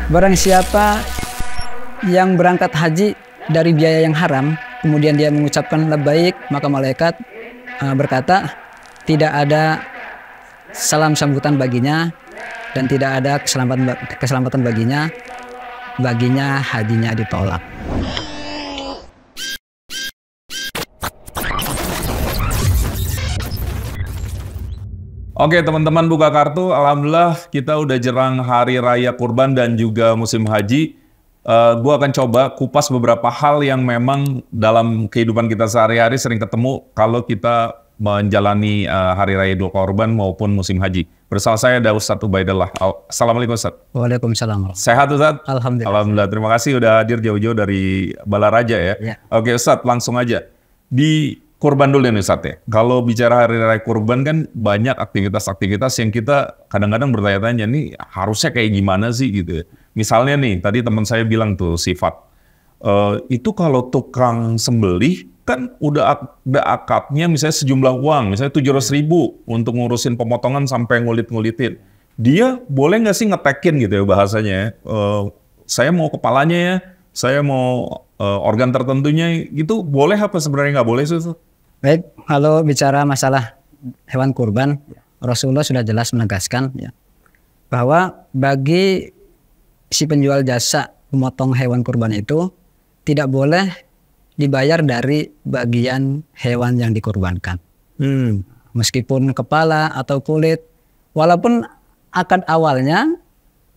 Barang siapa yang berangkat haji dari biaya yang haram, kemudian dia mengucapkan labbaik, maka malaikat berkata, tidak ada salam sambutan baginya dan tidak ada keselamatan baginya hajinya ditolak. Oke teman-teman buka kartu, alhamdulillah kita udah jerang hari raya kurban dan juga musim haji. Gue akan coba kupas beberapa hal yang memang dalam kehidupan kita sehari-hari sering ketemu kalau kita menjalani hari raya Idul Kurban maupun musim haji. Bersama saya ada Ustadz Ubaidillah. Assalamualaikum Ustadz. Waalaikumsalam. Sehat Ustadz? Alhamdulillah. Alhamdulillah. Terima kasih udah hadir jauh-jauh dari Balaraja ya. Oke Ustadz, langsung aja. Di kurban dulu nih Ustadz ya. Kalau bicara hari raya kurban kan banyak aktivitas-aktivitas yang kita kadang-kadang bertanya-tanya, nih harusnya kayak gimana sih gitu ya. Misalnya nih, tadi teman saya bilang tuh sifat, itu kalau tukang sembelih kan udah ada akadnya misalnya sejumlah uang, misalnya 700.000 untuk ngurusin pemotongan sampai ngulit-ngulitin. Dia boleh nggak sih ngetekin gitu ya bahasanya, saya mau kepalanya ya, saya mau organ tertentunya, gitu boleh apa sebenarnya nggak boleh sih? Baik, kalau bicara masalah hewan kurban, Rasulullah sudah jelas menegaskan ya, bahwa bagi si penjual jasa memotong hewan kurban itu tidak boleh dibayar dari bagian hewan yang dikurbankan. Meskipun kepala atau kulit, walaupun akad awalnya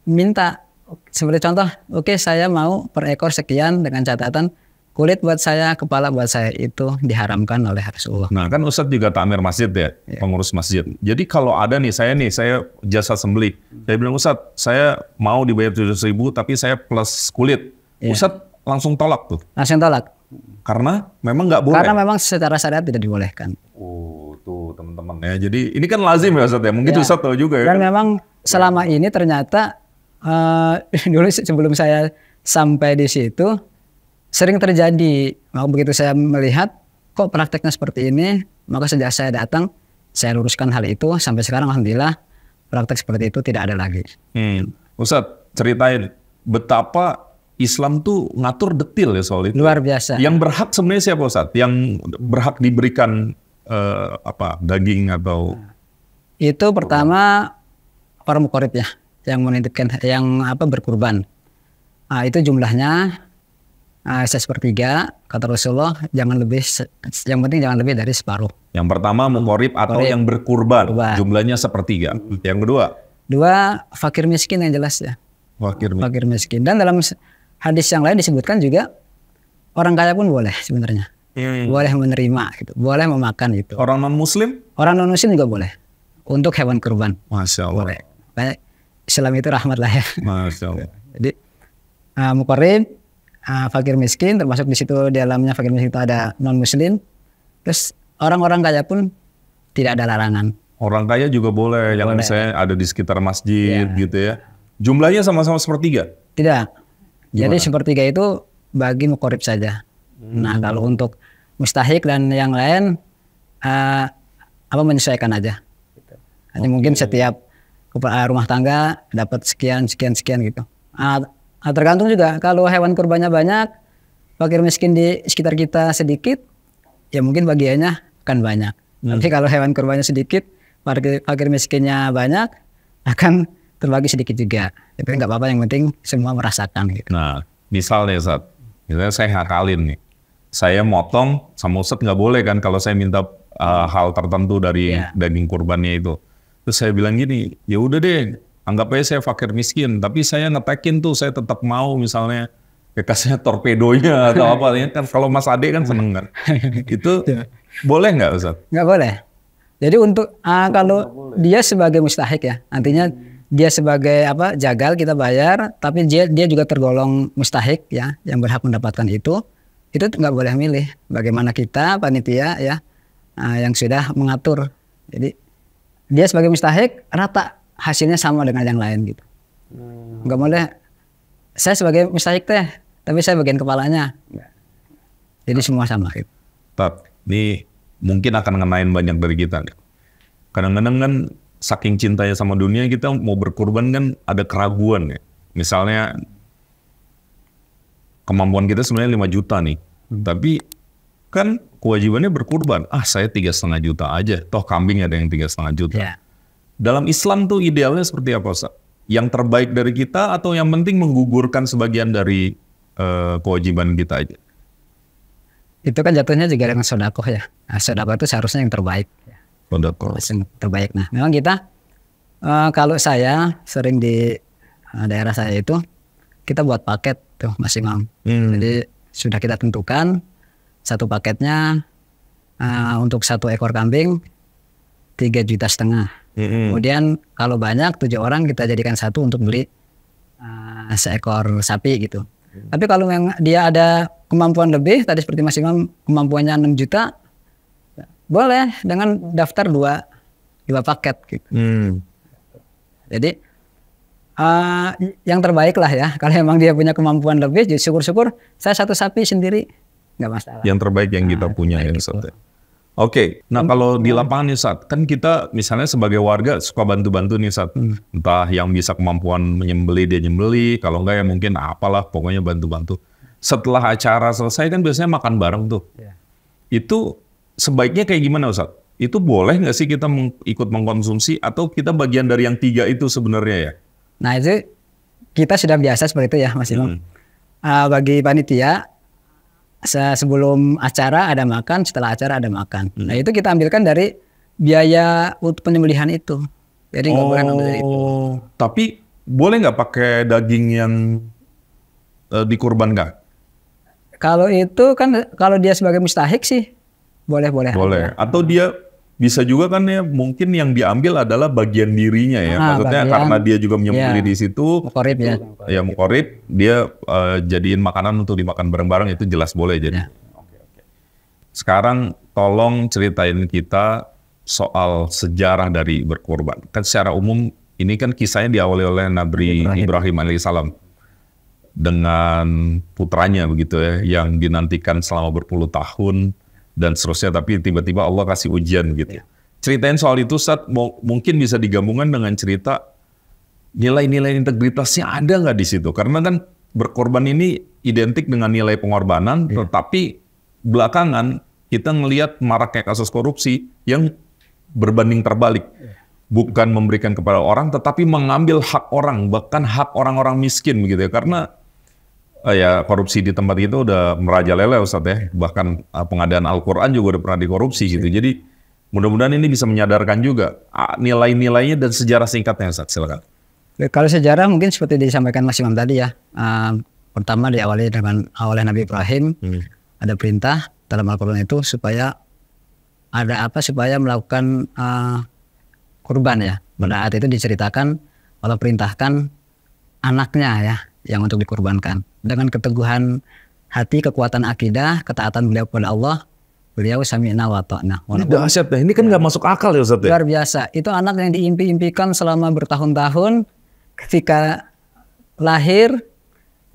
minta, seperti contoh, oke, saya mau per ekor sekian dengan catatan kulit buat saya, kepala buat saya, itu diharamkan oleh Rasulullah. Nah kan Ustadz juga takmir masjid ya, pengurus masjid. Jadi kalau ada nih, saya jasa sembelih. Saya bilang Ustadz, saya mau dibayar 700.000 tapi saya plus kulit. Ustadz langsung tolak tuh. Langsung tolak. Karena memang nggak boleh. Karena memang secara syariat tidak dibolehkan. Tuh teman-teman ya. Jadi ini kan lazim ya Ustadz ya. Mungkin Ustadz tahu juga ya. Dan memang selama ini ternyata dulu sebelum saya sampai di situ sering terjadi. Begitu saya melihat kok prakteknya seperti ini, maka sejak saya datang saya luruskan hal itu, sampai sekarang alhamdulillah praktek seperti itu tidak ada lagi. Ustadz ceritain betapa Islam tuh ngatur detil ya soal itu. Luar biasa. Yang berhak sebenarnya siapa Ustadz? Yang berhak diberikan daging atau? Itu pertama para muqarrib ya, yang menitipkan, yang berkurban. Itu jumlahnya sepertiga, kata Rasulullah, jangan lebih, yang penting jangan lebih dari separuh. Yang pertama muqarrib atau yang berkurban, jumlahnya sepertiga. Yang kedua fakir miskin yang jelas ya. Fakir miskin. Dan dalam hadis yang lain disebutkan juga orang kaya pun boleh sebenarnya. Boleh menerima gitu, boleh memakan itu. Orang non muslim? Orang non muslim juga boleh untuk hewan kurban. Masya Allah. Boleh. Islam itu rahmat lah ya. Masya Allah. Jadi muqarrib, fakir miskin, termasuk di situ di dalamnya fakir miskin itu ada non muslim. Terus orang-orang kaya pun tidak ada larangan. Orang kaya juga boleh, yang misalnya ada di sekitar masjid gitu ya. Jumlahnya sama-sama sepertiga? Tidak. Jadi sepertiga itu bagi muqarrib saja. Nah kalau untuk mustahik dan yang lain menyesuaikan aja. Hanya mungkin setiap rumah tangga dapat sekian gitu. Tergantung juga, kalau hewan kurbannya banyak, fakir miskin di sekitar kita sedikit, ya mungkin bagiannya akan banyak. Tapi kalau hewan kurbannya sedikit, fakir miskinnya banyak, akan terbagi sedikit juga. Tapi nggak apa-apa, yang penting semua merasakan gitu. Nah, misalnya misalnya saya ngakalin nih, saya motong sama Ustadz nggak boleh kan kalau saya minta hal tertentu dari daging kurbannya itu. Terus saya bilang gini, ya udah deh, anggap aja saya fakir miskin, tapi saya ngetekin tuh, saya tetap mau misalnya kasihnya torpedonya atau apa ya kan, kalau Mas Ade kan seneng kan. Itu boleh nggak Ustadz? Nggak boleh. Jadi untuk kalau dia sebagai mustahik ya, artinya dia sebagai jagal kita bayar, tapi dia juga tergolong mustahik ya, yang berhak mendapatkan itu nggak boleh milih. Bagaimana kita panitia ya yang sudah mengatur. Jadi dia sebagai mustahik rata hasilnya sama dengan yang lain gitu. Nggak boleh saya sebagai mustahik tapi saya bagian kepalanya. Jadi semua sama gitu. Ini mungkin akan ngenain banyak dari kita. Kadang-kadang kan saking cintanya sama dunia, kita mau berkurban kan ada keraguan ya. Misalnya kemampuan kita sebenarnya 5 juta nih, tapi kan kewajibannya berkurban. Saya 3,5 juta aja, toh kambing ada yang 3,5 juta. Ya. Dalam Islam tuh idealnya seperti apa, Ustaz? Yang terbaik dari kita atau yang penting menggugurkan sebagian dari kewajiban kita aja? Itu kan jatuhnya juga dengan sedekah ya. Nah, sedekah itu seharusnya yang terbaik. Sedekah. Yang terbaik. Nah, memang kita kalau saya sering di daerah saya itu kita buat paket tuh Mas Imam. Jadi sudah kita tentukan satu paketnya untuk 1 ekor kambing 3,5 juta. Kemudian kalau banyak 7 orang kita jadikan 1 untuk beli seekor sapi gitu. Tapi kalau memang dia ada kemampuan lebih, tadi seperti Mas Imam kemampuannya 6 juta, boleh dengan daftar 2 paket gitu. Jadi yang terbaik lah ya, kalau memang dia punya kemampuan lebih, syukur-syukur saya 1 sapi sendiri nggak masalah. Yang terbaik yang kita punya ya Ustaz. Oke, nah kalau di lapangan nih Ustaz, kan kita misalnya sebagai warga suka bantu-bantu nih Ustaz. Entah yang bisa kemampuan menyembeli dia nyembeli, kalau enggak ya mungkin apalah, pokoknya bantu-bantu. Setelah acara selesai kan biasanya makan bareng tuh. Itu sebaiknya kayak gimana Ustaz? Itu boleh nggak sih kita ikut mengkonsumsi atau kita bagian dari yang 3 itu sebenarnya ya? Nah itu kita sudah biasa seperti itu ya Mas Imam. Bagi panitia sebelum acara ada makan, setelah acara ada makan. Nah itu kita ambilkan dari biaya untuk penyembelihan itu. Jadi nggak boleh ngambil dari itu. Tapi boleh nggak pakai daging yang dikurbankan? Kalau itu kan kalau dia sebagai mustahik sih boleh. Boleh. Atau dia bisa juga kan ya mungkin yang diambil adalah bagian dirinya ya. Maksudnya karena dia juga menyembelih di situ. Mukorib ya. Ya mukorib, dia jadiin makanan untuk dimakan bareng-bareng, itu jelas boleh jadi. Oke. Sekarang tolong ceritain kita soal sejarah dari berkorban. Kan secara umum ini kan kisahnya diawali oleh Nabi Ibrahim alaihissalam dengan putranya begitu ya, yang dinantikan selama berpuluh tahun dan seterusnya, tapi tiba-tiba Allah kasih ujian gitu. Ceritain soal itu Ustaz, mungkin bisa digabungkan dengan cerita nilai-nilai integritasnya ada nggak di situ? Karena kan berkorban ini identik dengan nilai pengorbanan, tetapi belakangan kita ngelihat maraknya kasus korupsi yang berbanding terbalik. Bukan memberikan kepada orang, tetapi mengambil hak orang, bahkan hak orang-orang miskin begitu ya. Karena ya korupsi di tempat itu udah merajalela Ustaz ya. Bahkan pengadaan Al-Quran juga udah pernah dikorupsi gitu. Jadi mudah-mudahan ini bisa menyadarkan juga nilai-nilainya dan sejarah singkatnya Ustaz. Silakan. Kalau sejarah mungkin seperti disampaikan Mas Imam tadi ya. Pertama diawali oleh Nabi Ibrahim. Ada perintah dalam Al-Quran itu supaya supaya melakukan kurban ya. Pada saat itu diceritakan Allah perintahkan anaknya ya yang untuk dikurbankan. Dengan keteguhan hati, kekuatan akidah, ketaatan beliau kepada Allah, beliau sami'na wa ta'na. Ini dahsyat ya, ini kan nggak masuk akal ya Ustaz ya? Luar biasa, itu anak yang diimpi-impikan selama bertahun-tahun, ketika lahir,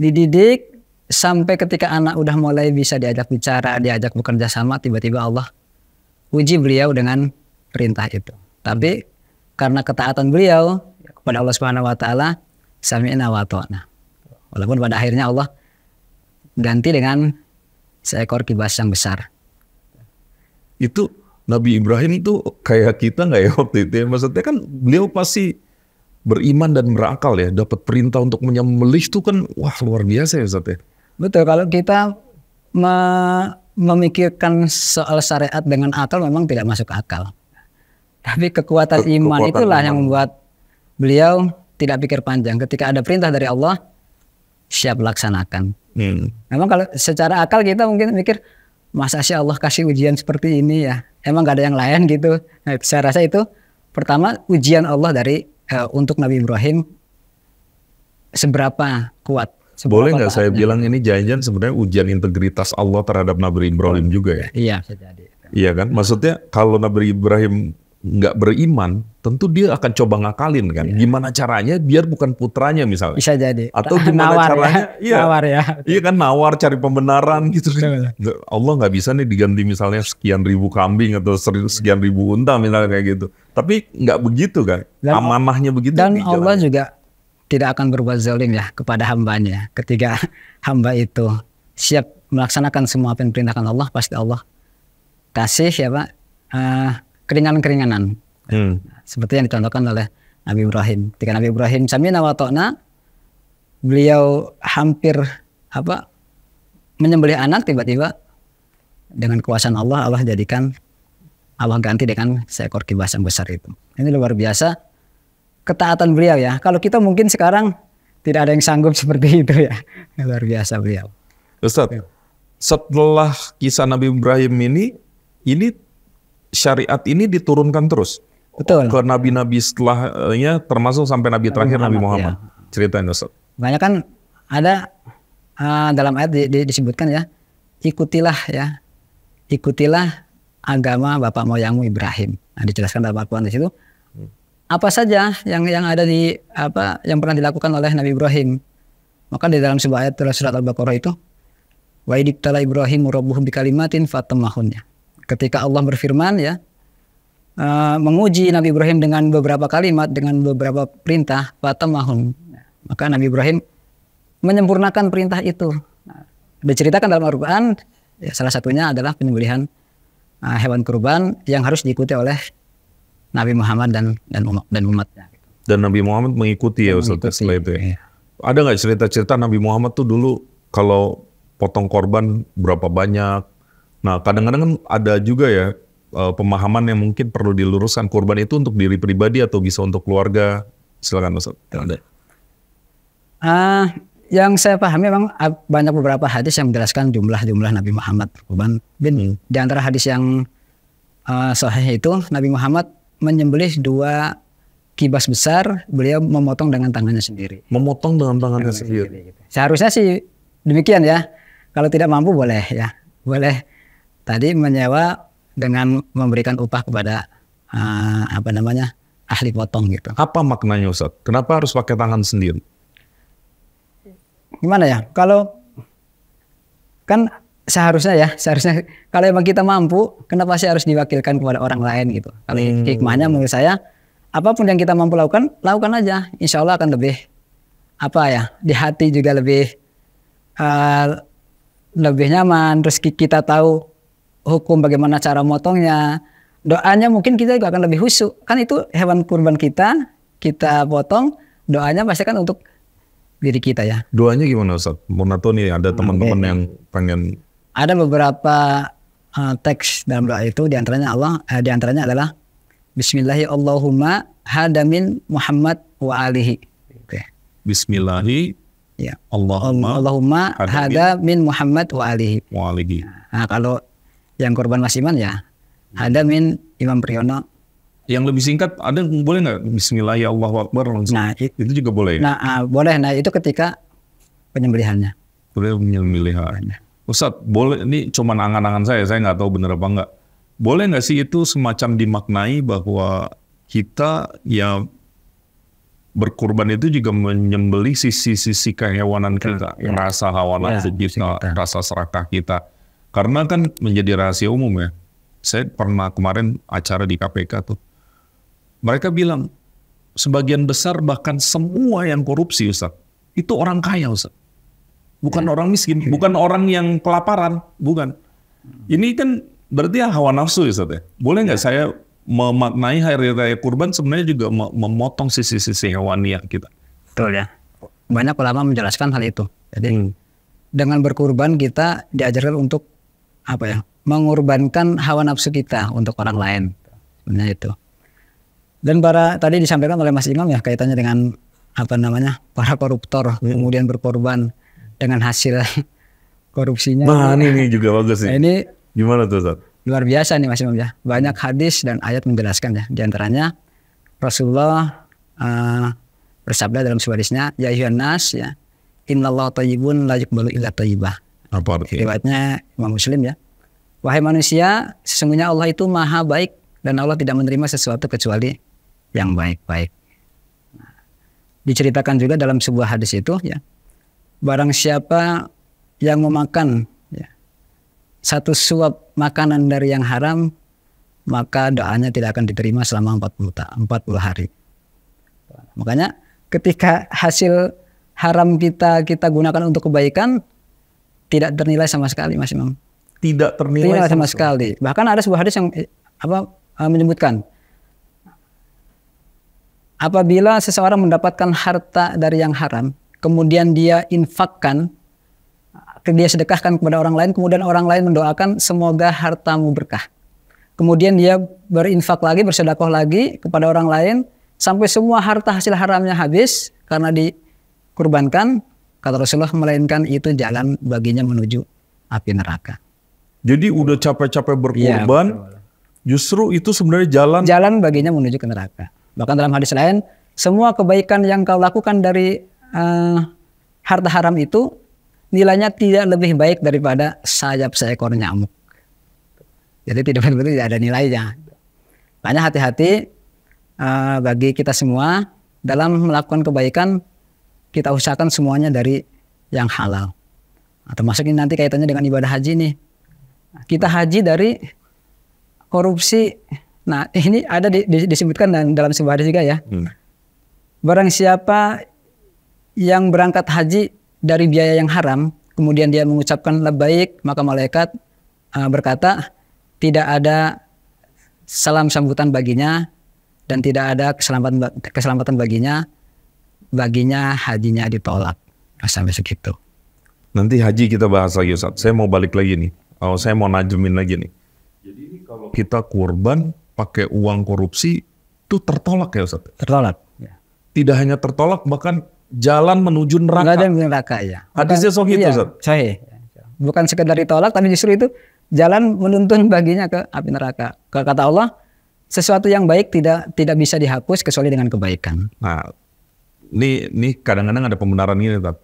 dididik, sampai ketika anak udah mulai bisa diajak bicara, diajak bekerja sama, tiba-tiba Allah uji beliau dengan perintah itu. Tapi karena ketaatan beliau kepada Allah Subhanahu wa taala, sami'na wa ta'na. Walaupun pada akhirnya Allah ganti dengan seekor kibas yang besar. Itu Nabi Ibrahim itu kayak kita nggak ya waktu itu ya? Maksudnya kan beliau pasti beriman dan berakal ya. Dapat perintah untuk menyembelih itu kan wah luar biasa ya Ustaz ya. Betul, kalau kita memikirkan soal syariat dengan akal memang tidak masuk akal. Tapi kekuatan iman itulah yang membuat beliau tidak pikir panjang. Ketika ada perintah dari Allah, siap laksanakan. Memang kalau secara akal kita mungkin mikir, masa sih Allah kasih ujian seperti ini ya? Emang gak ada yang lain gitu. Nah, saya rasa itu pertama ujian Allah untuk Nabi Ibrahim seberapa kuat. Boleh nggak saya bilang ini jangan-jangan sebenarnya ujian integritas Allah terhadap Nabi Ibrahim juga ya? Iya, bisa jadi. Iya kan? Maksudnya kalau Nabi Ibrahim nggak beriman, tentu dia akan coba ngakalin kan. Gimana caranya biar bukan putranya misalnya. Bisa jadi. Atau gimana nawar caranya? Ya. Iya. Nawar ya. Iya kan nawar cari pembenaran gitu. Allah nggak bisa nih diganti misalnya sekian ribu kambing atau sekian ribu unta misalnya kayak gitu. Tapi nggak begitu kan. Amanahnya begitu. Dan Allah juga tidak akan berbuat zalim ya kepada hambanya. Ketika hamba itu siap melaksanakan semua apa yang diperintahkan Allah, pasti Allah kasih ya Pak keringanan-keringanan. Seperti yang dicontohkan oleh Nabi Ibrahim. Ketika Nabi Ibrahim sami'na wa ta'na, beliau hampir menyembelih anak, tiba-tiba dengan kuasaan Allah jadikan, Allah ganti dengan seekor kibas yang besar itu. Ini luar biasa ketaatan beliau ya. Kalau kita mungkin sekarang tidak ada yang sanggup seperti itu ya. Luar biasa beliau. Ustaz, setelah kisah Nabi Ibrahim ini syariat ini diturunkan terus. Betul. Ke nabi-nabi setelahnya, termasuk sampai nabi terakhir Nabi Muhammad. Ya. Ceritain Ustaz. Banyak kan ada dalam ayat disebutkan ya, ikutilah agama bapak moyangmu Ibrahim. Nah, dijelaskan dalam Al-Quran di situ. Apa saja yang ada yang pernah dilakukan oleh Nabi Ibrahim. Maka di dalam sebuah ayat surat Al-Baqarah itu, wa idibtala Ibrahim rabbuhu bikalimatin fatamahunnya. Ketika Allah berfirman ya, menguji Nabi Ibrahim dengan beberapa kalimat, dengan beberapa perintah, fatamahun. Maka Nabi Ibrahim menyempurnakan perintah itu. Diceritakan dalam Al-Quran, ya, salah satunya adalah penyembelihan hewan kurban yang harus diikuti oleh Nabi Muhammad dan umatnya. Dan Nabi Muhammad mengikuti ya Ustaz setelah itu ya. Ada nggak cerita-cerita Nabi Muhammad tuh dulu kalau potong korban berapa banyak? Nah kadang-kadang kan ada juga ya pemahaman yang mungkin perlu diluruskan, kurban itu untuk diri pribadi atau bisa untuk keluarga. Silakan Ustaz. Ada. Yang saya pahami memang banyak beberapa hadis yang menjelaskan jumlah Nabi Muhammad kurban. Di antara hadis yang sahih itu Nabi Muhammad menyembelih 2 kibas besar, beliau memotong dengan tangannya sendiri. Memotong dengan tangannya sendiri. Gitu. Seharusnya sih demikian ya. Kalau tidak mampu boleh ya. Boleh tadi menyewa dengan memberikan upah kepada ahli potong gitu. Apa maknanya Ustaz? Kenapa harus pakai tangan sendiri? Gimana ya? Kalau kan seharusnya kalau memang kita mampu, kenapa sih harus diwakilkan kepada orang lain gitu? Kalau hikmahnya menurut saya, apapun yang kita mampu lakukan aja. Insya Allah akan lebih di hati juga lebih nyaman. Terus kita tahu hukum bagaimana cara motongnya. Doanya mungkin kita juga akan lebih khusyuk. Kan itu hewan kurban kita potong, doanya pasti kan untuk diri kita ya. Doanya gimana Ustaz? Mau nih ada teman-teman yang pengen. Ada beberapa teks dalam doa itu, diantaranya adalah Bismillahi Allahumma hadamin Muhammad wa alihi. Bismillahi ya. Allahumma hadamin Muhammad wa alihi. Nah, kalau yang korban Mas Iman ya hadamin Imam Priyono. Yang lebih singkat ada boleh nggak Bismillahi Allahu Akbar langsung? Nah, itu juga boleh. Nah, boleh. Nah, itu ketika penyembelihannya. Boleh penyembelihan. Ustaz, boleh, ini cuma angan-angan saya nggak tahu benar apa nggak. Boleh nggak sih itu semacam dimaknai bahwa kita ya berkurban itu juga menyembelih sisi-sisi kehewanan kita, rasa hawa nafsu kita, rasa serakah kita. Karena kan menjadi rahasia umum ya. Saya pernah kemarin acara di KPK tuh. Mereka bilang sebagian besar bahkan semua yang korupsi Ustaz, itu orang kaya Ustaz. Bukan orang miskin, bukan orang yang kelaparan, bukan. Ini kan berarti hawa nafsu Ustaz ya. Boleh nggak saya memaknai hari raya kurban sebenarnya juga memotong sisi-sisi hewani kita? Betul ya. Banyak ulama menjelaskan hal itu. Jadi dengan berkurban kita diajarkan untuk mengorbankan hawa nafsu kita untuk orang lain. Sebenarnya itu. Dan tadi disampaikan oleh Mas Imam ya kaitannya dengan para koruptor kemudian berkorban dengan hasil korupsinya. Nah ini juga bagus sih. Nah, ini gimana tuh Ustaz? Luar biasa nih Mas Imam ya. Banyak hadis dan ayat menjelaskan ya. Di antaranya Rasulullah bersabda dalam sebuah hadisnya, ya ayyuhan nas ya, innallaha thayyibun la yuqbalu illa thayyibah. Apa artinya? Riwayatnya Imam Muslim ya. Wahai manusia, sesungguhnya Allah itu maha baik dan Allah tidak menerima sesuatu kecuali yang baik-baik. Nah, diceritakan juga dalam sebuah hadis itu ya, barang siapa yang memakan ya, satu suap makanan dari yang haram, maka doanya tidak akan diterima selama 40 hari. Makanya ketika hasil haram kita gunakan untuk kebaikan tidak ternilai sama sekali, Mas Imam. Tidak ternilai sama sekali. Bahkan ada sebuah hadis yang menyebutkan apabila seseorang mendapatkan harta dari yang haram, kemudian dia infakkan, dia sedekahkan kepada orang lain, kemudian orang lain mendoakan semoga hartamu berkah. Kemudian dia berinfak lagi, bersedekah lagi kepada orang lain sampai semua harta hasil haramnya habis karena dikurbankan, kata Rasulullah, melainkan itu jalan baginya menuju api neraka. Jadi udah capek-capek berkorban, justru itu sebenarnya jalan baginya menuju ke neraka. Bahkan dalam hadis lain, semua kebaikan yang kau lakukan dari harta haram itu nilainya tidak lebih baik daripada sayap seekor nyamuk. Jadi tidak ada nilainya. Makanya hati-hati bagi kita semua dalam melakukan kebaikan, kita usahakan semuanya dari yang halal. Termasuk ini nanti kaitannya dengan ibadah haji nih. Kita haji dari korupsi. Nah ini ada disebutkan dalam sebuah hadis juga ya. Barang siapa yang berangkat haji dari biaya yang haram, kemudian dia mengucapkan labbaik, maka malaikat berkata tidak ada salam sambutan baginya dan tidak ada keselamatan baginya hajinya ditolak. Sampai segitu. Nanti haji kita bahas lagi, Ustaz. Saya mau balik lagi nih. Saya mau najemin lagi nih. Jadi ini kalau kita kurban pakai uang korupsi itu tertolak ya, Ustaz? Tertolak. Tidak hanya tertolak, bahkan jalan menuju neraka. Nggak ada neraka ya. Hadisnya sahih itu, Ustaz? Sahih. Bukan sekedar ditolak, tapi justru itu jalan menuntun baginya ke api neraka. Kata Allah, sesuatu yang baik tidak bisa dihapus kecuali dengan kebaikan. Nah, ini kadang-kadang ada pembenaran ini, Tat.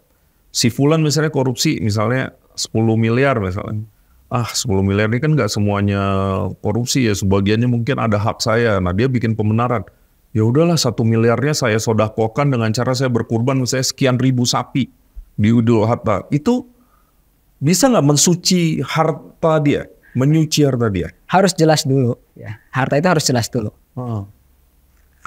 Si fulan misalnya korupsi, misalnya 10 miliar misalnya. 10 miliar ini kan nggak semuanya korupsi ya, sebagiannya mungkin ada hak saya. Nah dia bikin pembenaran. Ya udahlah 1 miliarnya saya sodakokan dengan cara saya berkurban misalnya sekian ribu sapi di Idul Adha. Itu bisa nggak mensuci harta dia, menyuci harta dia? Harus jelas dulu. Ya. Harta itu harus jelas dulu.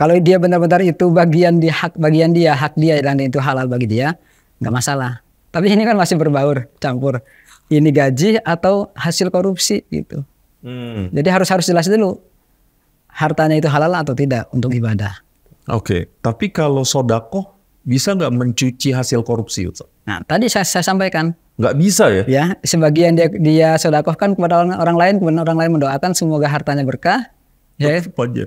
Kalau dia benar-benar itu bagian dia, hak dia dan itu halal bagi dia, nggak masalah. Tapi ini kan masih berbaur, campur. Ini gaji atau hasil korupsi gitu. Jadi harus jelas dulu hartanya itu halal atau tidak untuk ibadah. Oke, tapi kalau sodako bisa nggak mencuci hasil korupsi, Ustaz? Nah tadi saya sampaikan. Nggak bisa ya? Ya, sebagian dia sodakohkan kepada orang lain, kemudian orang lain mendoakan semoga hartanya berkah. Ya,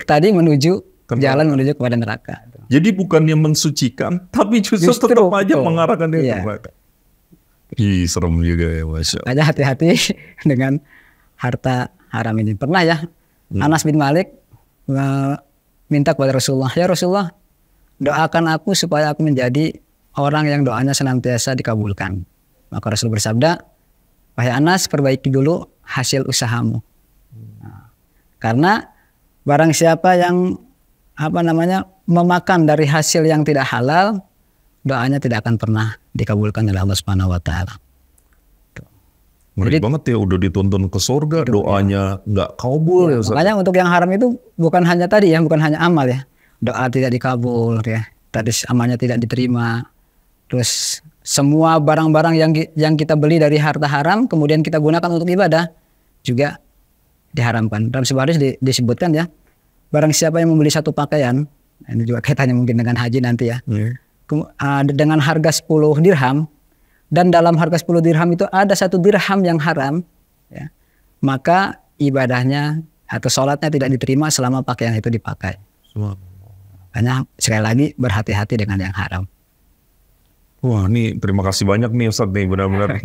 tadi menuju jalan menuju kepada neraka. Jadi bukannya mensucikan, tapi justru tetap aja mengarahkan dia ke neraka. Ih, serem juga ya, Masya Allah. Hati-hati dengan harta haram ini. Pernah ya, Anas bin Malik minta kepada Rasulullah, ya Rasulullah, doakan aku supaya aku menjadi orang yang doanya senantiasa dikabulkan. Maka Rasul bersabda, wahai Anas, perbaiki dulu hasil usahamu. Nah, karena barang siapa yang memakan dari hasil yang tidak halal, doanya tidak akan pernah dikabulkan oleh Allah Subhanahu wa taala. Ngeri banget ya, udah dituntun ke surga, doanya nggak kabul ya. Makanya untuk yang haram itu bukan hanya tadi ya, bukan hanya amal ya. Doa tidak dikabul ya. Tadi amalnya tidak diterima. Terus semua barang-barang yang kita beli dari harta haram kemudian kita gunakan untuk ibadah juga diharamkan. Dalam sebuah hadis disebutkan ya, barang siapa yang membeli satu pakaian, ini juga kaitannya mungkin dengan haji nanti ya. Dengan harga 10 dirham dan dalam harga 10 dirham itu ada 1 dirham yang haram ya, maka ibadahnya atau sholatnya tidak diterima selama pakaian itu dipakai. Makanya sekali lagi berhati-hati dengan yang haram. Wah, ini terima kasih banyak nih Ustadz nih, benar-benar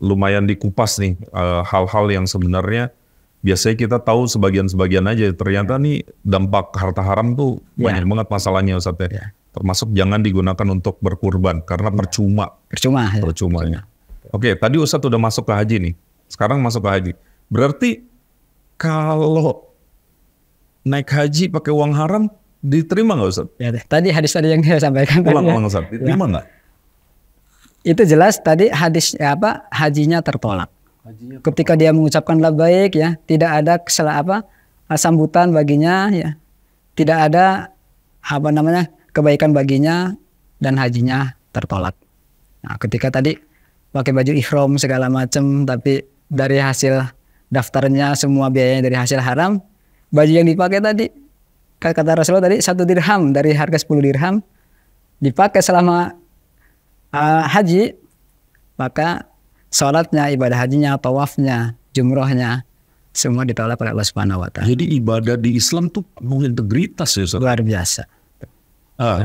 lumayan dikupas nih hal-hal yang sebenarnya biasanya kita tahu sebagian-sebagian aja. Ternyata nih dampak harta haram tuh banyak banget masalahnya Ustadz ya. Termasuk jangan digunakan untuk berkurban karena percuma. Percuma. Ya. Oke, tadi Ustadz udah masuk ke haji nih. Sekarang masuk ke haji. Berarti kalau naik haji pakai uang haram diterima nggak Ustadz? Ya, tadi hadis tadi yang saya sampaikan. Ulang Ustadz, diterima nggak? Itu jelas tadi hadis hajinya tertolak. Ketika dia mengucapkan labbaik ya, tidak ada sambutan baginya ya. Tidak ada kebaikan baginya dan hajinya tertolak. Nah, ketika tadi pakai baju ihram segala macam, tapi dari hasil daftarnya semua biayanya dari hasil haram, baju yang dipakai tadi kata Rasulullah tadi 1 dirham dari harga 10 dirham dipakai selama haji, maka sholatnya, ibadah hajinya, tawafnya, jumrohnya semua ditolak oleh Allah Subhanahu wa taala. Jadi ibadah di Islam tuh penuh integritas ya Ustaz. Luar biasa.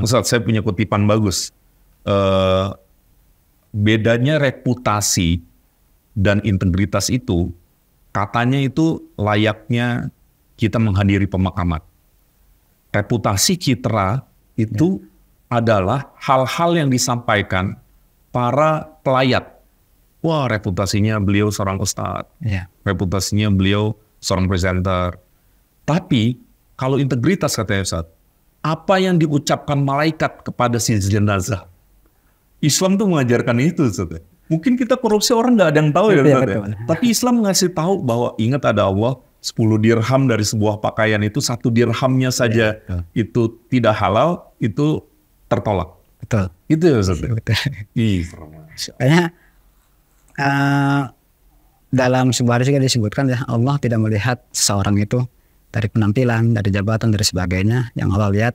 Ustaz, saya punya kutipan bagus. Bedanya reputasi dan integritas itu, katanya itu layaknya kita menghadiri pemakaman. Reputasi citra itu adalah hal-hal yang disampaikan para pelayat. Wah, reputasinya beliau seorang ustadz, reputasinya beliau seorang presenter. Tapi kalau integritas katanya Ustaz, apa yang diucapkan malaikat kepada si jenazah? Islam tuh mengajarkan itu Ustaz. Mungkin kita korupsi orang nggak ada yang tahu ya Ustaz. Tapi Islam ngasih tahu bahwa ingat ada Allah, 10 dirham dari sebuah pakaian itu 1 dirhamnya saja itu tidak halal, itu tertolak. Betul. Itu ya Ustaz. Kayaknya dalam sebuah hadis juga disebutkan ya, Allah tidak melihat seseorang itu dari penampilan, dari jabatan, dari sebagainya. Yang Allah lihat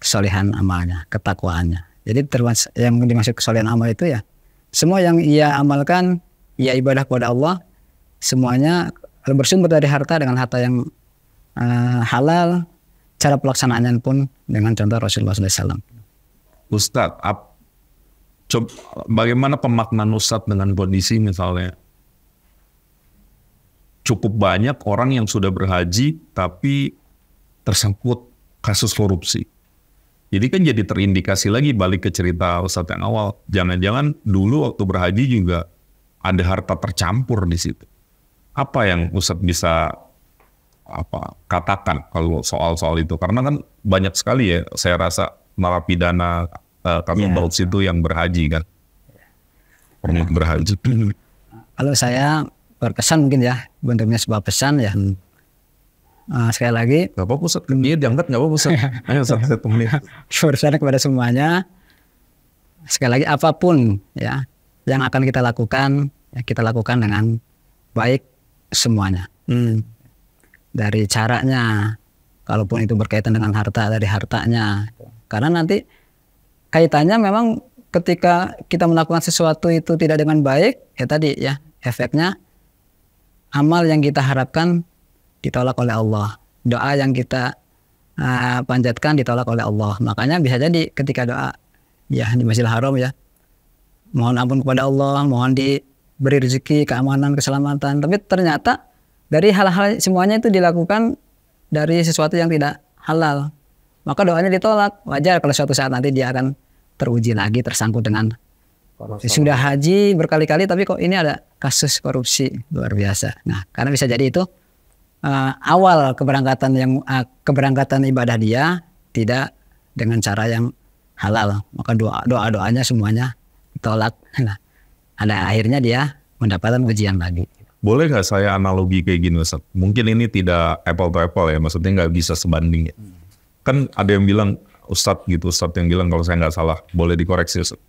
kesolehan amalnya, ketakwaannya. Jadi yang dimaksud kesolehan amal itu ya semua yang ia amalkan, ia ibadah kepada Allah, semuanya bersumber dari harta, dengan harta yang halal. Cara pelaksanaannya pun dengan contoh Rasulullah SAW. Ustadz, bagaimana pemaknaan Ustadz dengan kondisi misalnya cukup banyak orang yang sudah berhaji tapi tersangkut kasus korupsi. Jadi kan jadi terindikasi lagi balik ke cerita Ustadz yang awal. Jangan-jangan dulu waktu berhaji juga ada harta tercampur di situ. Apa yang Ustadz bisa katakan kalau soal-soal itu? Karena kan banyak sekali ya saya rasa narapidana kasus itu yang berhaji kan. Pernah berhaji. Kalau saya berkesan mungkin ya, bentuknya sebuah pesan ya. Sekali lagi. Gak apa-apa Ustaz, ini diangkat gak apa-apa Ustaz. Ayo Ustaz, saya temenin. Pesan kepada semuanya. Sekali lagi apapun ya yang akan kita lakukan, ya kita lakukan dengan baik semuanya. Dari caranya, kalaupun itu berkaitan dengan harta, dari hartanya. Karena nanti kaitannya memang ketika kita melakukan sesuatu itu tidak dengan baik, ya tadi ya efeknya amal yang kita harapkan ditolak oleh Allah, doa yang kita panjatkan ditolak oleh Allah. Makanya bisa jadi ketika doa ya di Masjidil Haram ya, mohon ampun kepada Allah, mohon diberi rezeki, keamanan, keselamatan. Tapi ternyata dari hal-hal semuanya itu dilakukan dari sesuatu yang tidak halal, maka doanya ditolak. Wajar kalau suatu saat nanti dia akan teruji lagi, tersangkut dengan sudah haji berkali-kali tapi kok ini ada kasus korupsi, luar biasa. Nah, karena bisa jadi itu awal keberangkatan ibadah dia tidak dengan cara yang halal, maka doanya semuanya ditolak. Nah, ada akhirnya dia mendapatkan ujian lagi. Boleh nggak saya analogi kayak gini Ustaz? Mungkin ini tidak apple to apple ya, maksudnya nggak bisa sebanding ya. Kan ada yang bilang Ustadz yang bilang kalau saya nggak salah, boleh dikoreksi Ustadz.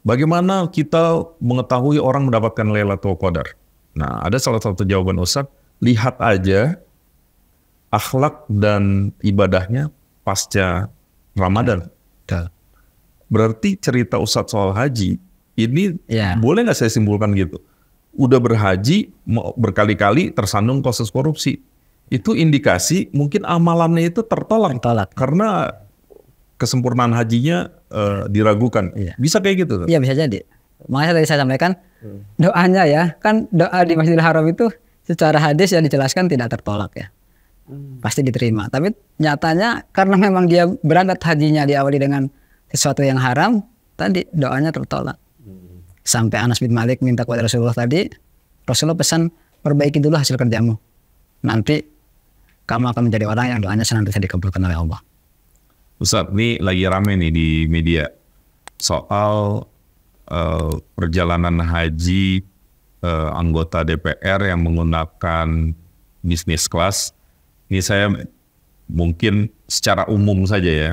Bagaimana kita mengetahui orang mendapatkan Lailatul Qadar? Nah, ada salah satu jawaban Ustadz, lihat aja akhlak dan ibadahnya pasca Ramadan. Berarti cerita Ustadz soal haji, ini boleh nggak saya simpulkan gitu? Udah berhaji, berkali-kali tersandung kasus korupsi. Itu indikasi mungkin amalannya itu tertolak. Karena kesempurnaan hajinya diragukan. Bisa kayak gitu? Iya, bisa jadi. Makanya tadi saya sampaikan doanya ya, kan doa di Masjidil Haram itu secara hadis yang dijelaskan tidak tertolak ya. Pasti diterima. Tapi nyatanya karena memang dia berangkat hajinya diawali dengan sesuatu yang haram, tadi doanya tertolak. Sampai Anas bin Malik minta kepada Rasulullah tadi, Rasulullah pesan, perbaiki dulu hasil kerjamu. Nanti kamu akan menjadi orang yang doanya senantiasa dikabulkan oleh Allah. Ustadz, ini lagi rame nih di media soal perjalanan haji anggota DPR yang menggunakan bisnis kelas. Ini saya mungkin secara umum saja ya,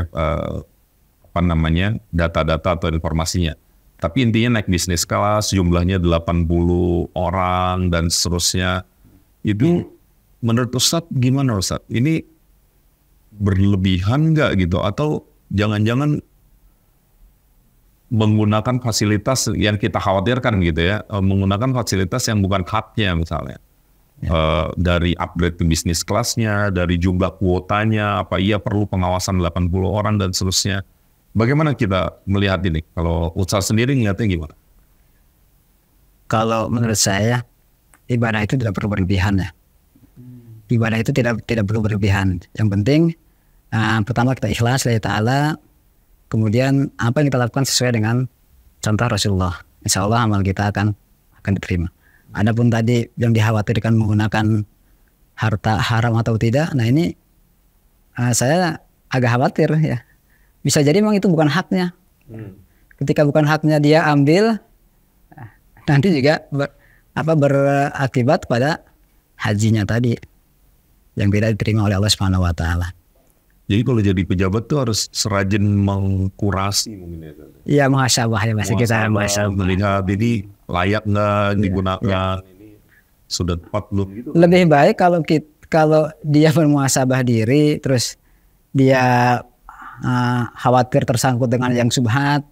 data-data atau informasinya. Tapi intinya naik bisnis kelas, jumlahnya 80 orang dan seterusnya. Itu menurut Ustadz gimana Ustadz? Ini berlebihan nggak gitu? Atau jangan-jangan menggunakan fasilitas yang kita khawatirkan gitu ya, menggunakan fasilitas yang bukan haknya misalnya. Dari upgrade ke bisnis kelasnya, dari jumlah kuotanya, apa iya perlu pengawasan 80 orang dan seterusnya. Bagaimana kita melihat ini? Kalau Ustadz sendiri ngeliatnya gimana? Kalau menurut saya, ibadah itu tidak perlu berlebihan ya. Ibadah itu tidak perlu berlebihan. Yang penting, pertama kita ikhlas lillahi ta'ala, kemudian apa yang kita lakukan sesuai dengan contoh Rasulullah. Insya Allah amal kita akan diterima. Adapun tadi yang dikhawatirkan menggunakan harta haram atau tidak, nah ini saya agak khawatir ya. Bisa jadi memang itu bukan haknya. Ketika bukan haknya dia ambil, nanti juga berakibat pada hajinya tadi yang tidak diterima oleh Allah Subhanahu Wa Taala. Jadi kalau jadi pejabat tuh harus serajin mengkurasi mungkin ya. Iya, muhasabah ya bahasa kita, muhasabah. Melihat ini layak nggak digunakan, ini sudah tepat belum gitu. Lebih baik kalau dia bermuhasabah diri, terus dia khawatir tersangkut dengan yang subhat,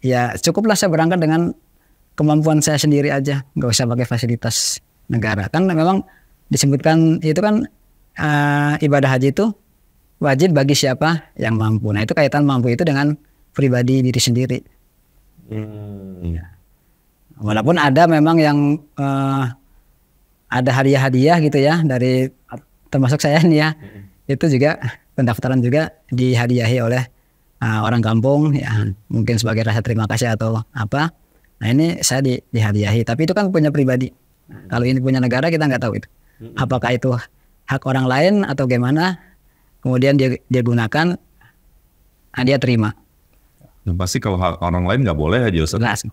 ya cukuplah saya berangkat dengan kemampuan saya sendiri aja, nggak usah pakai fasilitas negara. Kan memang disebutkan itu kan ibadah haji itu wajib bagi siapa yang mampu. Nah itu kaitan mampu itu dengan pribadi diri sendiri. Walaupun ada memang yang ada hadiah-hadiah gitu ya dari termasuk saya nih ya, itu juga pendaftaran juga dihadiahi oleh orang kampung ya, mungkin sebagai rasa terima kasih atau apa. Nah ini saya dihadiahi, tapi itu kan punya pribadi. Kalau ini punya negara kita nggak tahu itu. Apakah itu hak orang lain atau gimana? Kemudian dia gunakan, dia terima. Dan pasti kalau hak orang lain nggak boleh aja Ustaz.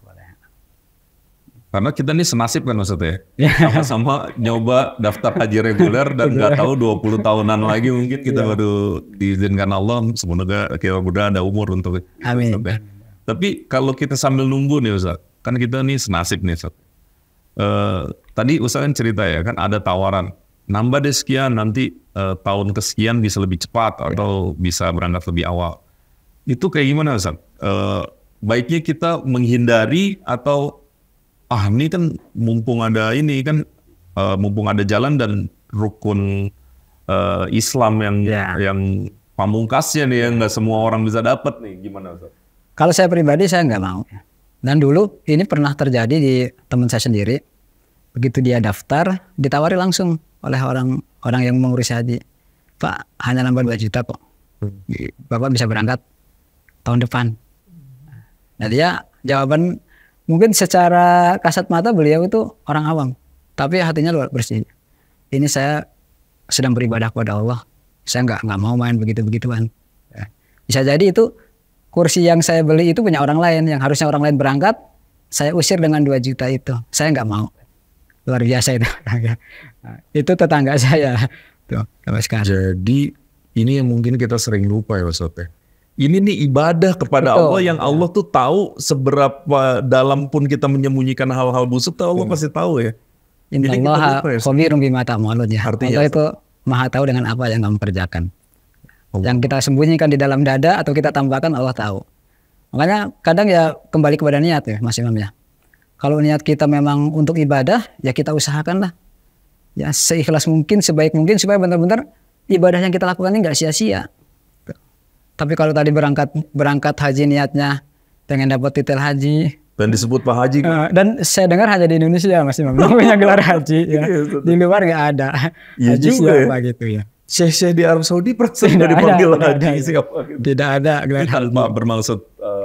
Karena kita nih senasib kan maksudnya. Sama-sama nyoba daftar haji reguler dan nggak tahu 20 tahunan lagi mungkin kita baru diizinkan Allah. Semoga kita mudah ada umur untuk itu. Amin. Tapi kalau kita sambil nunggu nih Ustaz, kan kita nih senasib nih Ustaz. Tadi Ustaz kan cerita ya kan ada tawaran. Nambah deh sekian nanti tahun kesekian bisa lebih cepat atau bisa berangkat lebih awal. Itu kayak gimana Ustaz? Baiknya kita menghindari atau ini kan mumpung ada ini kan mumpung ada jalan dan rukun Islam yang pamungkasnya nih yang nggak semua orang bisa dapat nih, gimana Ustaz? Kalau saya pribadi saya nggak mau. Dan dulu ini pernah terjadi di teman saya sendiri. Begitu dia daftar, ditawari langsung oleh orang yang mengurus haji. Pak, hanya nambah 2 juta kok. Bapak bisa berangkat tahun depan. Nah dia jawaban mungkin secara kasat mata beliau itu orang awam. Tapi hatinya luar bersih. Ini saya sedang beribadah kepada Allah. Saya nggak mau main begitu-begituan. Bisa jadi itu kursi yang saya beli itu punya orang lain. Yang harusnya orang lain berangkat, saya usir dengan 2 juta itu. Saya nggak mau. Luar biasa itu. Itu tetangga saya. Tuh, jadi ini yang mungkin kita sering lupa ya Ustaz. Ini nih ibadah kepada Allah yang Allah tuh tahu seberapa dalam pun kita menyembunyikan hal-hal busuk, tuh Allah pasti tahu ya. Innallaha khabirun bima ta'malun ya. Allah itu maha tahu dengan apa yang kamu kerjakan. Yang kita sembunyikan di dalam dada atau kita tambahkan Allah tahu. Makanya kadang ya kembali kepada niat ya Mas Imam ya. Kalau niat kita memang untuk ibadah, ya kita usahakanlah. Ya seikhlas mungkin, sebaik mungkin supaya benar-benar ibadah yang kita lakukan ini nggak sia-sia. Tapi kalau tadi berangkat haji niatnya pengen dapat titel haji. Dan disebut Pak Haji. Dan saya dengar hanya di Indonesia Mas Imam. Punya gelar haji ya. Di luar nggak ada. Iya juga siapa gitu ya. Syekh di Arab Saudi persen dari panggil haji siapa gitu. Tidak ada gelar haji. Bermaksud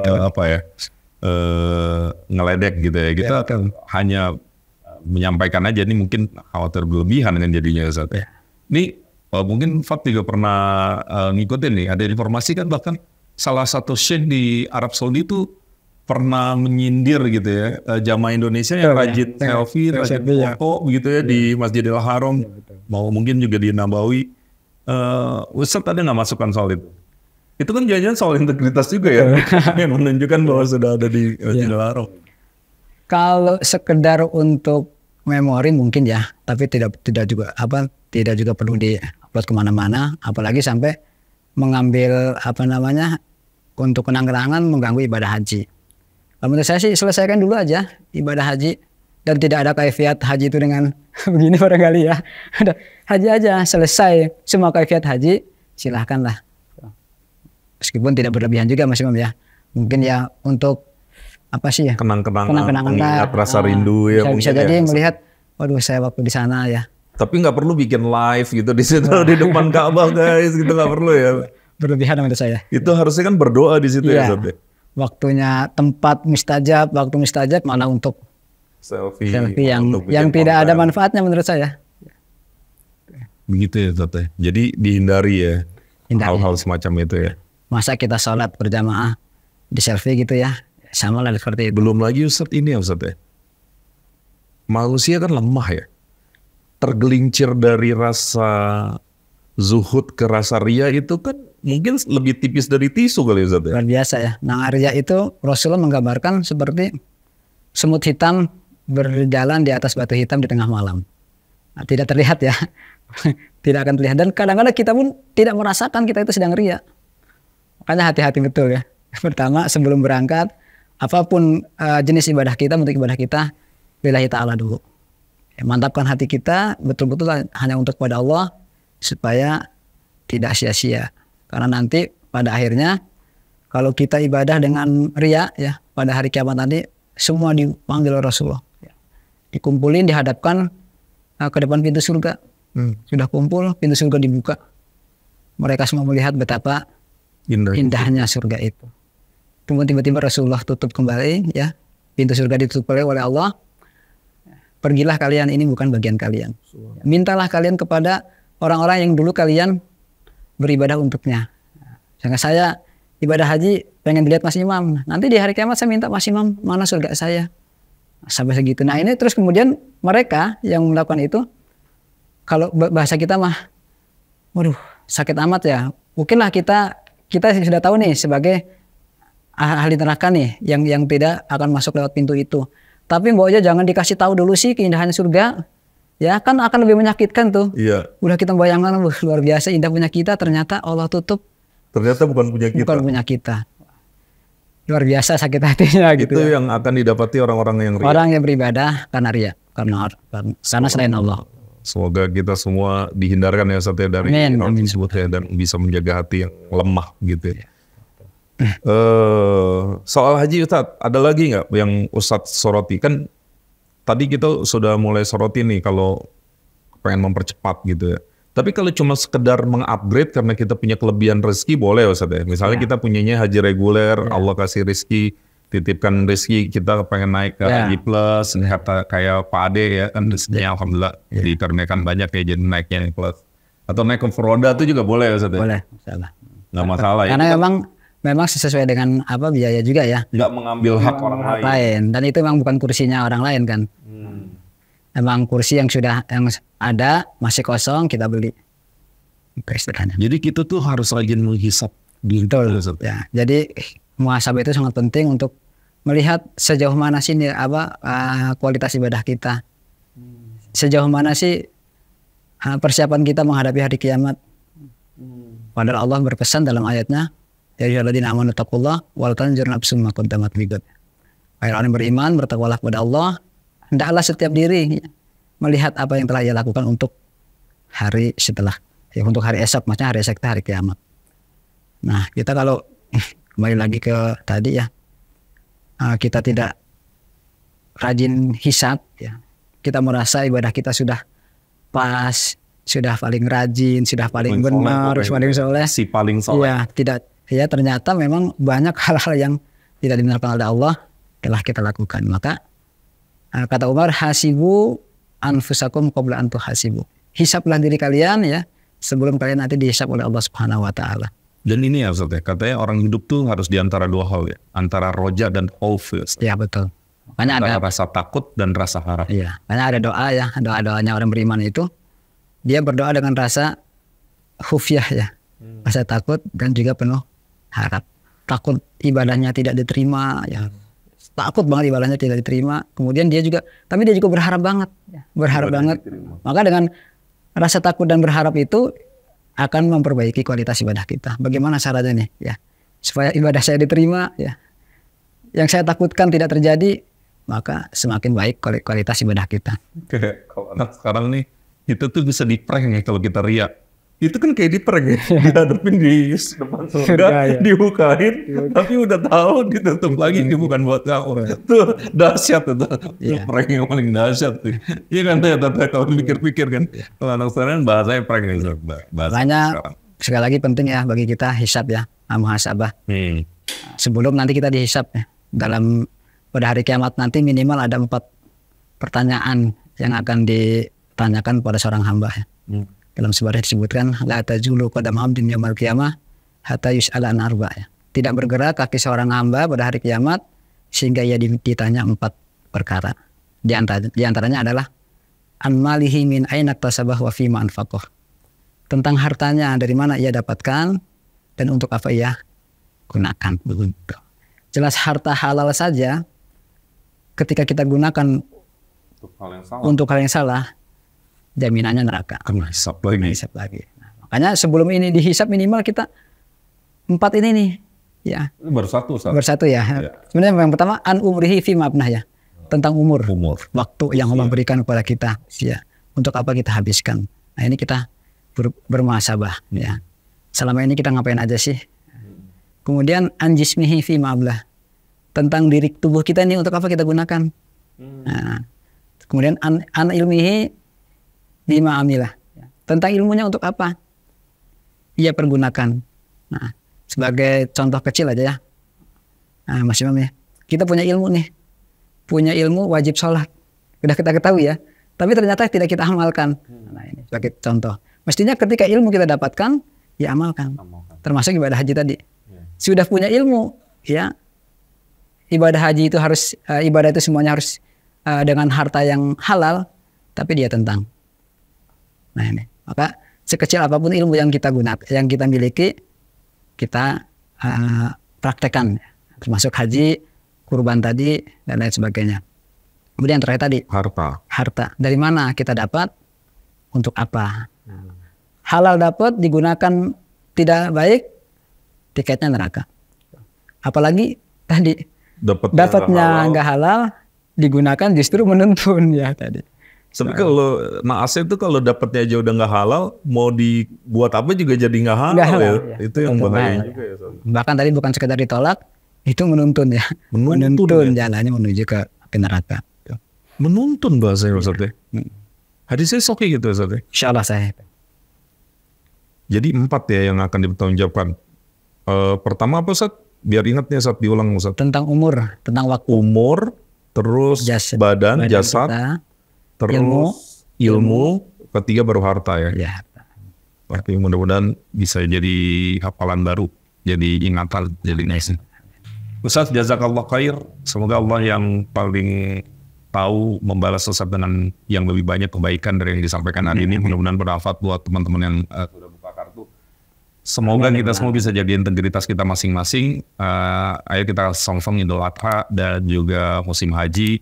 apa ya? Ngeledek gitu ya. Kita hanya menyampaikan aja nih mungkin khawatir berlebihan dengan jadinya Ustaz. Ini mungkin Fat juga pernah ngikutin nih, ada informasi kan bahkan salah satu syekh di Arab Saudi itu pernah menyindir gitu ya jamaah Indonesia yang rajin selfie, rajin foto begitu ya di Masjidil Haram, mau mungkin juga di Nabawi. Ustaz ada nggak masukan soal itu? Itu kan jangan-jangan soal integritas juga ya, yang menunjukkan bahwa sudah ada di Masjidil Haram. Kalau sekedar untuk memori mungkin ya, tapi tidak juga perlu di-upload kemana-mana, apalagi sampai mengambil untuk kenang-kenangan mengganggu ibadah haji. Kalau menurut saya sih selesaikan dulu aja ibadah haji, dan tidak ada kaifiat haji itu dengan begini barangkali ya. Haji aja selesai semua kaifiat haji, silahkanlah. Meskipun tidak berlebihan juga Mas Imam ya. Mungkin ya untuk kenang-kenangan mengingat rasa rindu ya. Bisa jadi melihat, waduh saya waktu di sana ya. Tapi nggak perlu bikin live gitu di situ di depan Ka'bah guys, gitu nggak perlu ya. Berlebihan menurut saya. Itu harusnya kan berdoa di situ ya. Waktunya tempat mustajab, waktu mustajab malah untuk selfie yang tidak ada manfaatnya menurut saya. Begitu ya Ustaz. Jadi dihindari ya hal-hal semacam itu ya. Masa kita sholat berjamaah di selfie gitu ya. Sama lah seperti itu. Belum lagi Ustaz ini ya Ustaz ya. Manusia kan lemah ya. Tergelincir dari rasa zuhud ke rasa ria itu kan mungkin lebih tipis dari tisu kali Ustaz ya. Luar biasa ya. Nah ria itu Rasulullah menggambarkan seperti semut hitam berjalan di atas batu hitam di tengah malam. Nah, tidak terlihat ya. Tidak akan terlihat. Dan kadang-kadang kita pun tidak merasakan kita itu sedang ria. Makanya hati-hati betul ya. Pertama sebelum berangkat, apapun jenis ibadah kita, bentuk ibadah kita, lillahi ta'ala dulu. Ya, mantapkan hati kita betul-betul hanya untuk kepada Allah, supaya tidak sia-sia. Karena nanti pada akhirnya kalau kita ibadah dengan ria ya, pada hari kiamat nanti semua dipanggil Rasulullah. Ya. Dikumpulin, dihadapkan ke depan pintu surga. Sudah kumpul, pintu surga dibuka. Mereka semua melihat betapa indahnya surga itu. Kemudian tiba-tiba Rasulullah tutup kembali ya, pintu surga ditutup oleh Allah. Pergilah kalian, ini bukan bagian kalian. Mintalah kalian kepada orang-orang yang dulu kalian beribadah untuknya. Sehingga saya ibadah haji pengen dilihat Mas Imam. Nanti di hari kiamat saya minta Mas Imam, mana surga saya? Sampai segitu. Nah ini terus kemudian mereka yang melakukan itu, kalau bahasa kita mah, waduh sakit amat ya. Mungkinlah kita sudah tahu nih sebagai ahli neraka nih yang tidak akan masuk lewat pintu itu. Tapi mbok aja jangan dikasih tahu dulu sih keindahan surga. Ya kan akan lebih menyakitkan tuh. Iya. Udah kita bayangkan luar biasa indah punya kita, ternyata Allah tutup. Ternyata bukan punya kita. Bukan punya kita. Luar biasa sakit hatinya gitu. Itu yang akan didapati orang-orang yang ria. Orang yang beribadah karena ria, karena selain Allah. Semoga kita semua dihindarkan ya Ustaz ya dari hal tersebut ya, dan bisa menjaga hati yang lemah gitu ya. Soal haji Ustaz, ada lagi nggak yang Ustaz soroti? Kan tadi kita sudah mulai soroti nih kalau pengen mempercepat gitu ya. Tapi kalau cuma sekedar mengupgrade karena kita punya kelebihan rezeki boleh Ustaz ya. Misalnya kita punyanya haji reguler, Allah kasih rezeki, titipkan rezeki, kita pengen naik ke haji plus, kayak Pak Ade ya kan rezekinya alhamdulillah dikarenakan banyak ya, jadi naiknya yang plus. Atau naik ke roda itu juga boleh Ustaz ya? Boleh, masalah. Nggak masalah ya. Karena memang sesuai dengan biaya juga ya. Nggak mengambil hak orang lain. Dan itu memang bukan kursinya orang lain kan. Emang kursi yang ada masih kosong kita beli. Jadi kita tuh harus rajin menghisap diri. Betul. Ya, jadi muhasabah itu sangat penting untuk melihat sejauh mana sih kualitas ibadah kita. Sejauh mana sih persiapan kita menghadapi hari kiamat. Padahal Allah berpesan dalam ayatnya, ya ayyuhalladzina amanu taqullaha wal tanzur nafsum ma qaddamat lighad. Hai orang yang beriman, bertakwalah kepada Allah. Hendaklah setiap diri melihat apa yang telah ia lakukan untuk hari setelah, ya untuk hari esok, maksudnya hari esok itu hari kiamat. Nah kita kalau kembali lagi ke tadi ya, kita tidak rajin hisab ya, kita merasa ibadah kita sudah pas, sudah paling rajin, sudah paling benar, paling soleh, si paling soleh. Ya tidak, ya ternyata memang banyak hal-hal yang tidak dibenarkan oleh Allah telah kita lakukan. Maka kata Umar, hasibu anfusakum qabla an tuhasibu. Hisablah diri kalian ya sebelum kalian nanti dihisab oleh Allah Subhanahu wa taala. Dan ini ya Ustaz ya, katanya orang hidup tuh harus diantara dua hal ya, antara roja dan khauf. Ya betul. Makanya ada rasa takut dan rasa harap. Iya, karena ada doa ya, doa-doanya orang beriman itu dia berdoa dengan rasa khufyah ya. Rasa takut dan juga penuh harap, takut ibadahnya tidak diterima, ya takut banget ibadahnya tidak diterima. Kemudian dia juga berharap banget, ya. Berharap banget. Maka dengan rasa takut dan berharap itu akan memperbaiki kualitas ibadah kita. Bagaimana caranya nih, ya, supaya ibadah saya diterima, ya. Yang saya takutkan tidak terjadi, maka semakin baik kualitas ibadah kita. Kayak kalau anak sekarang nih, itu tuh bisa di-prank ya kalau kita riak. Itu kan kayak di-prank ya, dihadapin di depan surga, dibukain, tapi udah tahu ditutup lagi, ini bukan buat kamu. Tuh dahsyat itu, prank yang paling dahsyat tuh. Iya kan, kalau pikir-pikir kan, kalau anak sekarang bahasanya prank ya. Makanya sekali lagi penting ya bagi kita hisab ya, muhasabah. Sebelum nanti kita dihisab ya, pada hari kiamat nanti minimal ada 4 pertanyaan yang akan ditanyakan pada seorang hamba ya. Dalam sebuah hadis disebutkan la tazulu qadam abdin yaumil qiyamah hatta yus'ala an arba ya. Tidak bergerak kaki seorang hamba pada hari kiamat sehingga ia ditanya 4 perkara. Di antaranya adalah an malihi min aina tasabah wa fi ma anfaqah. Tentang hartanya dari mana ia dapatkan dan untuk apa ia gunakan. Jelas harta halal saja ketika kita gunakan untuk hal yang salah, jaminannya neraka. Hisab lagi. Nah, makanya sebelum ini dihisab minimal kita 4 ini nih, ya. Ini baru satu ya. Sebenarnya yang pertama an umrihi fi mabnah ya, tentang umur. Waktu yang Allah berikan kepada kita, ya. Untuk apa kita habiskan. Nah ini kita bermuhasabah, ya. Selama ini kita ngapain aja sih? Kemudian an jismihi fi mablah, tentang diri tubuh kita ini untuk apa kita gunakan. Nah, kemudian an ilmihi bima amilah, tentang ilmunya untuk apa ia pergunakan. Nah, sebagai contoh kecil aja ya, nah, Mas Imam ya, kita punya ilmu nih, wajib sholat, udah kita ketahui ya, tapi ternyata tidak kita amalkan. Nah ini sebagai contoh. Mestinya ketika ilmu kita dapatkan, ya amalkan. Termasuk ibadah haji tadi. Sudah punya ilmu, ya ibadah haji itu harus ibadah itu semuanya harus dengan harta yang halal, tapi dia tentang. Nah ini, maka sekecil apapun ilmu yang kita gunakan, yang kita miliki, kita praktekkan, termasuk haji, kurban tadi dan lain sebagainya. Kemudian terakhir tadi harta. Dari mana kita dapat, untuk apa? Halal dapat digunakan tidak baik, tiketnya neraka. Apalagi tadi dapatnya nggak halal digunakan justru menuntun ya tadi. Tapi kalau naasnya itu kalau dapatnya aja udah nggak halal, mau dibuat apa juga jadi nggak halal ya. Itu yang bahaya juga ya. Bahkan tadi bukan sekedar ditolak, itu menuntun ya. Menuntun jalannya menuju ke neraka. Menuntun bahasanya Ustaz ya. Hadisnya soki gitu Ustaz ya. Insyaallah saya. Jadi 4 ya yang akan dipertanggungjawabkan. Pertama apa Ustaz? Biar ingat nih Ustaz, diulang Ustaz. Tentang umur, tentang waktu. Umur, terus badan jasad, terus ilmu, ketiga baru harta ya. Ya. Tapi mudah-mudahan bisa jadi hafalan baru, jadi ingatan, jadi nice. Ustaz, jazakallah khair. Semoga Allah yang paling tahu membalas Ustaz dengan yang lebih banyak kebaikan dari yang disampaikan hari ini. Mudah-mudahan bermanfaat buat teman-teman yang sudah buka kartu. Semoga kita semua bisa jadi integritas kita masing-masing. Ayo kita song-song Idul Adha dan juga musim haji.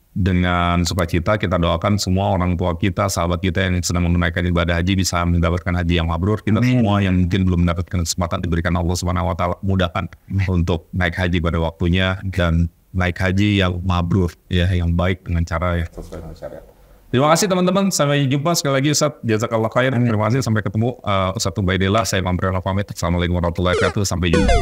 Dengan sukacita kita doakan semua orang tua kita, sahabat kita yang sedang menunaikan ibadah haji bisa mendapatkan haji yang mabrur. Kita semua yang mungkin belum mendapatkan kesempatan diberikan Allah Subhanahu wa taala mudahkan untuk naik haji pada waktunya dan naik haji yang mabrur ya, yang baik dengan cara yang sesuai dengan syariat. Terima kasih teman-teman, sampai jumpa sekali lagi Ustaz, jazakallah khair. Terima kasih, sampai ketemu. Ustaz Ubaidillah, saya Mampu pamit. Assalamualaikum warahmatullahi wabarakatuh, sampai jumpa.